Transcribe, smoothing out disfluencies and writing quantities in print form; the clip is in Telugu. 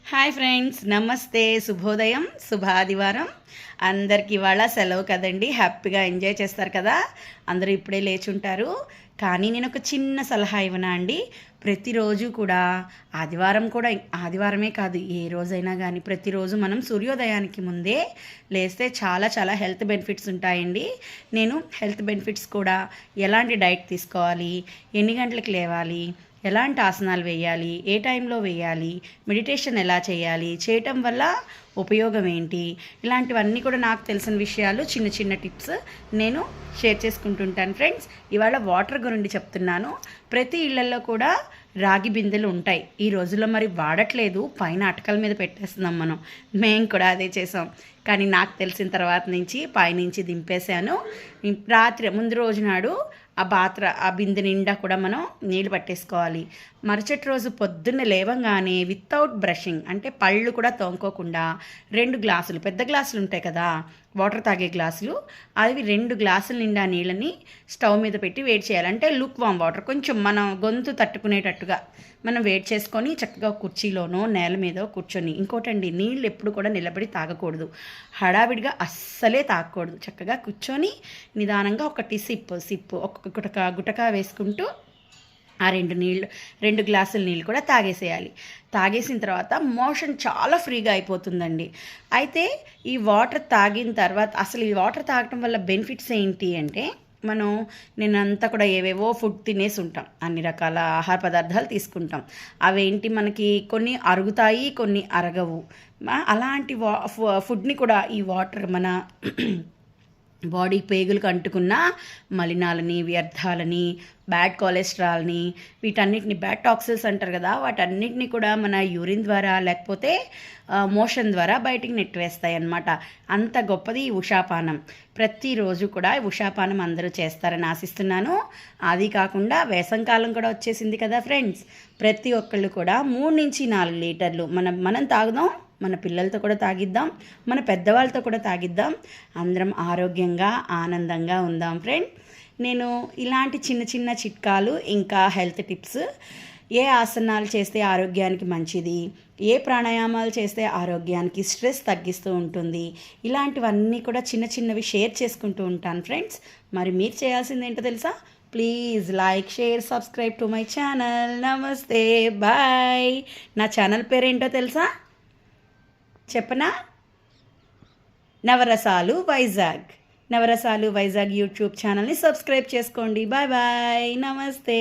హాయ్ ఫ్రెండ్స్, నమస్తే, శుభోదయం, శుభాదివారం. అందరికి ఇవాళ సెలవు కదండి, హ్యాపీగా ఎంజాయ్ చేస్తారు కదా. అందరూ ఇప్పుడే లేచుంటారు. కానీ నేను ఒక చిన్న సలహా ఇవ్వనా అండి. ప్రతిరోజు కూడా ఆదివారం కూడా ఆదివారమే కాదు, ఏ రోజైనా కానీ ప్రతిరోజు మనం సూర్యోదయానికి ముందే లేస్తే చాలా చాలా హెల్త్ బెనిఫిట్స్ ఉంటాయండి. నేను హెల్త్ బెనిఫిట్స్ కూడా ఎలాంటి డైట్ తీసుకోవాలి, ఎన్ని గంటలకు లేవాలి, ఎలాంటి ఆసనాలు వేయాలి, ఏ టైంలో వేయాలి, మెడిటేషన్ ఎలా చేయాలి, చేయటం వల్ల ఉపయోగం ఏంటి, ఇలాంటివన్నీ కూడా నాకు తెలిసిన విషయాలు, చిన్న చిన్న టిప్స్ నేను షేర్ చేసుకుంటుంటాను ఫ్రెండ్స్. ఇవాళ వాటర్ గురించి చెప్తున్నాను. ప్రతి ఇళ్లలో కూడా రాగి బిందెలు ఉంటాయి. ఈ రోజుల్లో మరి వాడట్లేదు, పైన అటకల మీద పెట్టేస్తున్నాం మనం. మేము కూడా అదే చేసాం. కానీ నాకు తెలిసిన తర్వాత నుంచి పైనుంచి దింపేశాను. రాత్రి ముందు రోజు నాడు ఆ బిందె నిండా కూడా మనం నీళ్ళు పట్టేసుకోవాలి. మరుసటి రోజు పొద్దున్న లేవంగానే వితౌట్ బ్రషింగ్, అంటే పళ్ళు కూడా తోముకోకుండా 2 గ్లాసులు, పెద్ద గ్లాసులు ఉంటాయి కదా వాటర్ తాగే గ్లాసులు, అవి 2 గ్లాసుల నిండా నీళ్ళని స్టవ్ మీద పెట్టి వేడి చేయాలి. అంటే లుక్ వామ్ వాటర్, కొంచెం మనం గొంతు తట్టుకునేటట్టుగా మనం వేడి చేసుకొని చక్కగా కుర్చీలోనో నేల మీద కూర్చొని. ఇంకోటండి, నీళ్ళు ఎప్పుడు కూడా నిలబడి తాగకూడదు, హడావిడిగా అస్సలే తాగకూడదు. చక్కగా కూర్చొని నిదానంగా ఒకటి సిప్పు ఒక్కొక్క గుటక వేసుకుంటూ ఆ 2 గ్లాసుల నీళ్ళు కూడా తాగేసేయాలి. తాగేసిన తర్వాత మోషన్ చాలా ఫ్రీగా అయిపోతుందండి. అయితే ఈ వాటర్ తాగిన తర్వాత అసలు ఈ వాటర్ తాగటం వల్ల బెనిఫిట్స్ ఏంటి అంటే, నేనంతా కూడా ఏవేవో ఫుడ్ తినేసి ఉంటాం, అన్ని రకాల ఆహార పదార్థాలు తీసుకుంటాం. అవేంటి, మనకి కొన్ని అరుగుతాయి, కొన్ని అరగవు. అలాంటి ఫుడ్ని కూడా ఈ వాటర్ మన బాడీ పేగులకు అంటుకున్న మలినాలని, వ్యర్థాలని, బ్యాడ్ కొలెస్ట్రాల్ని, వీటన్నిటిని బ్యాడ్ టాక్సిల్స్ అంటారు కదా, వాటన్నిటిని కూడా మన యూరిన్ ద్వారా లేకపోతే మోషన్ ద్వారా బయటికి నెట్టివేస్తాయి అన్నమాట. అంత గొప్పది ఈ ఉషాపానం. ప్రతిరోజు కూడా ఉషాపానం అందరూ చేస్తారని ఆశిస్తున్నాను. అది కాకుండా వేసంకాలం కూడా వచ్చేసింది కదా ఫ్రెండ్స్. ప్రతి ఒక్కళ్ళు కూడా 3 నుంచి 4 లీటర్లు మనం తాగుదాం, మన పిల్లలతో కూడా తాగిద్దాం, మన పెద్దవాళ్ళతో కూడా తాగిద్దాం. అందరం ఆరోగ్యంగా ఆనందంగా ఉందాం ఫ్రెండ్. నేను ఇలాంటి చిన్న చిన్న చిట్కాలు, ఇంకా హెల్త్ టిప్స్, ఏ ఆసనాలు చేస్తే ఆరోగ్యానికి మంచిది, ఏ ప్రాణాయామాలు చేస్తే ఆరోగ్యానికి స్ట్రెస్ తగ్గిస్తూ ఉంటుంది, ఇలాంటివన్నీ కూడా చిన్న చిన్నవి షేర్ చేసుకుంటూ ఉంటాను ఫ్రెండ్స్. మరి మీరు చేయాల్సింది ఏంటో తెలుసా? Please like, share, subscribe to my channel. నమస్తే, బాయ్. నా ఛానల్ పేరేంటో తెలుసా? చెప్పనా? నవరసాలు వైజాగ్ యూట్యూబ్ ఛానల్ని సబ్స్క్రైబ్ చేసుకోండి. బాయ్ బాయ్, నమస్తే.